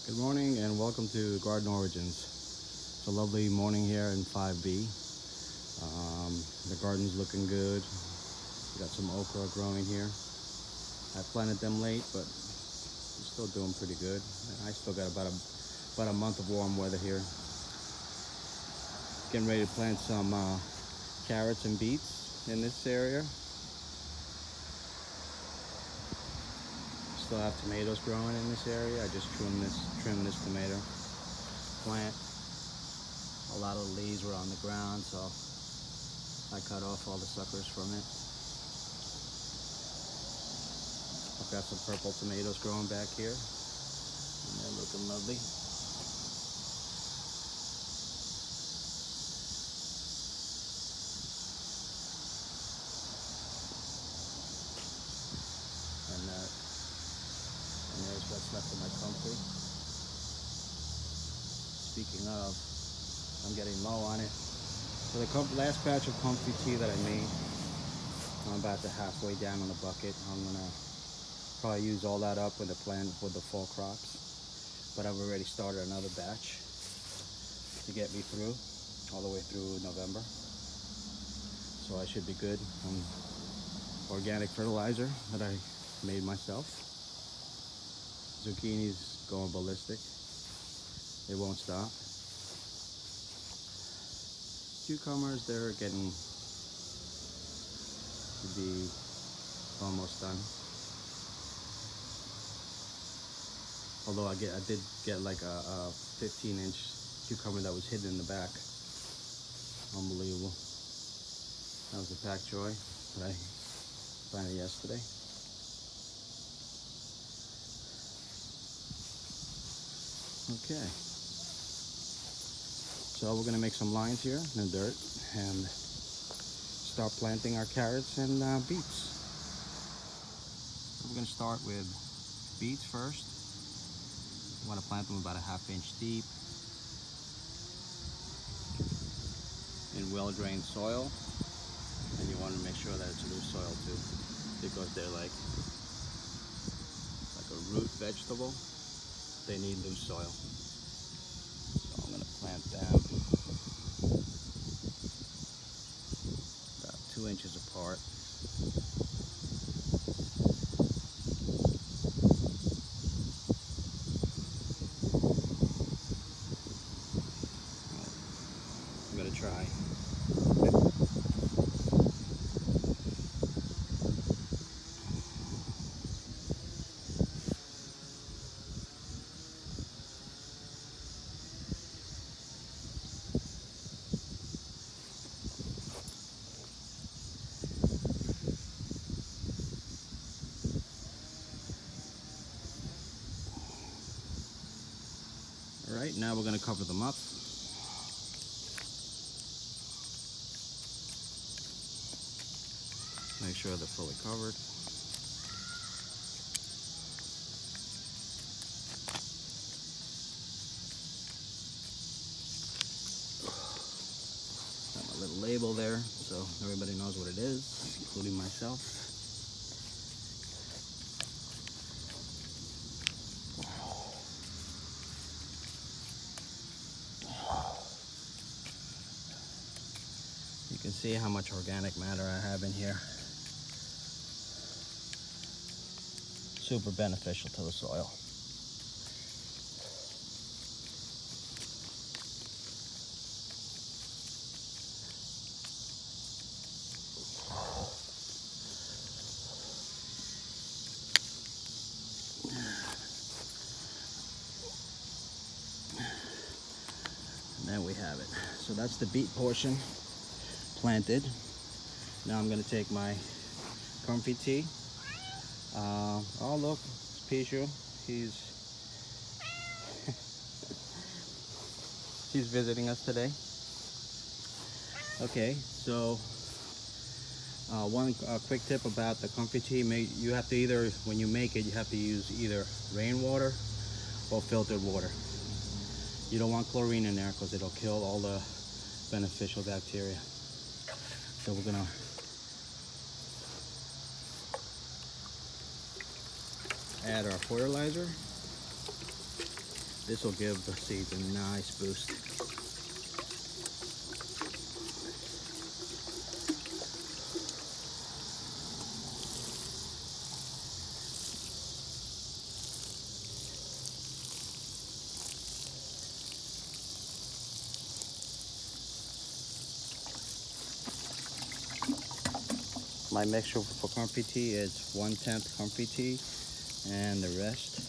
Good morning and welcome to Garden Origins. It's a lovely morning here in 5B. The garden's looking good. We got some okra growing here. I planted them late, but they're still doing pretty good. I still got about a month of warm weather here. Getting ready to plant some carrots and beets in this area. Still have tomatoes growing in this area. I just trimmed this tomato plant. A lot of the leaves were on the ground, so I cut off all the suckers from it. I've got some purple tomatoes growing back here, and they're looking lovely. And there's what's left of my comfrey. Speaking of, I'm getting low on it. So the last batch of comfrey tea that I made, I'm about to halfway down on the bucket. I'm gonna probably use all that up with the fall crops. But I've already started another batch to get me through, all the way through November. So I should be good on organic fertilizer that I made myself. Zucchini's going ballistic. It won't stop. Cucumbers, they're getting to be almost done. Although I did get like a 15-inch cucumber that was hidden in the back. Unbelievable. That was a pack joy that I planted yesterday. Okay, so we're gonna make some lines here in the dirt and start planting our carrots and beets. So we're gonna start with beets first. You want to plant them about a ½ inch deep in well-drained soil, and you want to make sure that it's loose soil too, because they're like a root vegetable. They need loose soil. So I'm going to plant them about 2 inches apart. I'm going to try. All right, now we're going to cover them up. Make sure they're fully covered. Got my little label there so everybody knows what it is, including myself. You can see how much organic matter I have in here. Super beneficial to the soil. And there we have it. So that's the beet portion planted. Now I'm going to take my comfrey tea. Oh look, it's Pichu. She's visiting us today. Okay, so one quick tip about the comfrey tea: you have to either, when you make it, you have to use either rainwater or filtered water. You don't want chlorine in there because it'll kill all the beneficial bacteria. So we're gonna add our fertilizer. This will give the seeds a nice boost. My mixture for comfrey tea is 1/10 comfrey tea, and the rest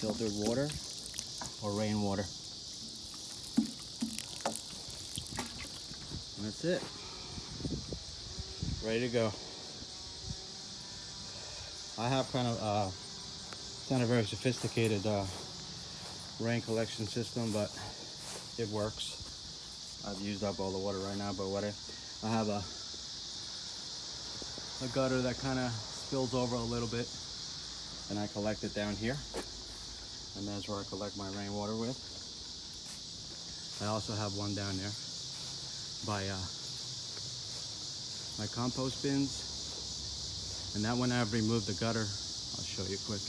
filtered water or rainwater. And that's it. Ready to go. I have kind of it's not a very sophisticated rain collection system, but it works. I've used up all the water right now, but I have a gutter that kind of spills over a little bit, and I collect it down here, and that's where I collect my rainwater with. I also have one down there by my compost bins, and that one I've removed the gutter. I'll show you quick.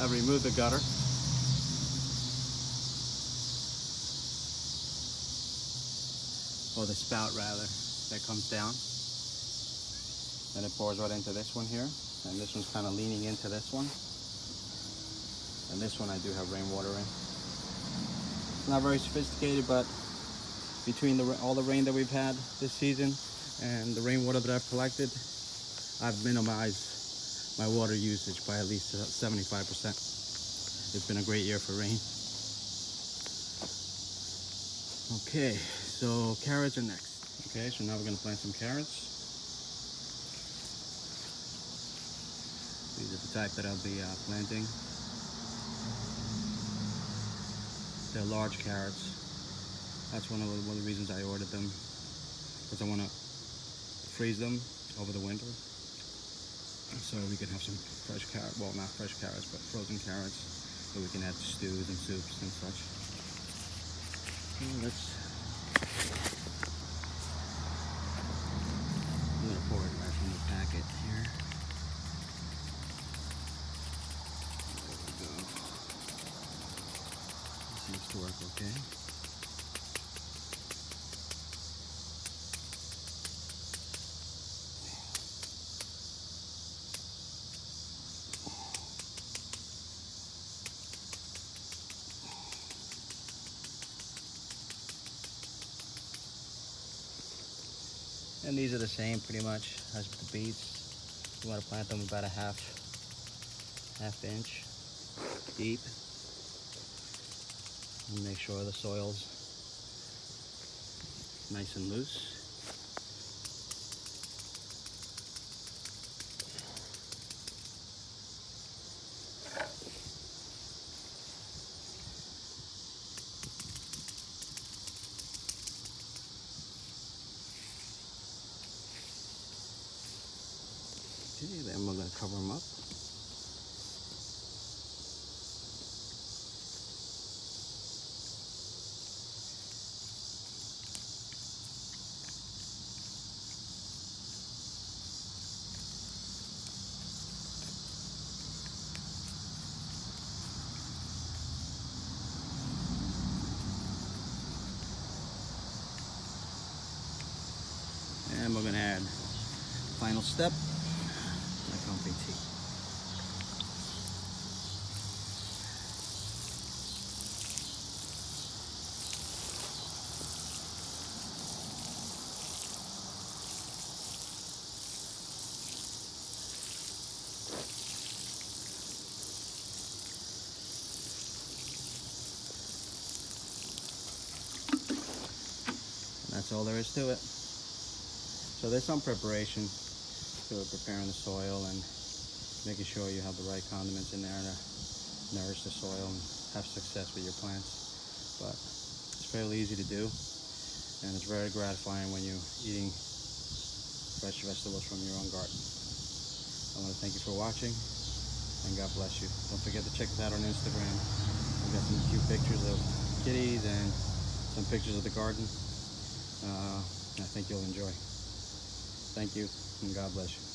I've removed the gutter. Or the spout rather, that comes down. And it pours right into this one here. And this one's kind of leaning into this one. And this one I do have rainwater in. It's not very sophisticated, but between all the rain that we've had this season and the rainwater that I've collected, I've minimized my water usage by at least 75%. It's been a great year for rain. Okay, so carrots are next. Okay, so now we're going to plant some carrots. These are the type that I'll be planting. They're large carrots. That's one of the reasons I ordered them, because I want to freeze them over the winter, so we can have some fresh carrot, well, not fresh carrots, but frozen carrots that we can add to stews and soups and such. I'm gonna pour it right from the packet here. There we go. Seems to work okay. And these are the same pretty much as the beets. You want to plant them about a half inch deep. And make sure the soil's nice and loose. Okay, then we're going to cover them up. And we're going to add final step, my comfrey tea. And that's all there is to it. So there's some preparation to preparing the soil and making sure you have the right condiments in there to nourish the soil and have success with your plants. But it's fairly easy to do, and it's very gratifying when you're eating fresh vegetables from your own garden. I want to thank you for watching, and God bless you. Don't forget to check us out on Instagram. We've got some cute pictures of kitties and some pictures of the garden. I think you'll enjoy. Thank you, and God bless you.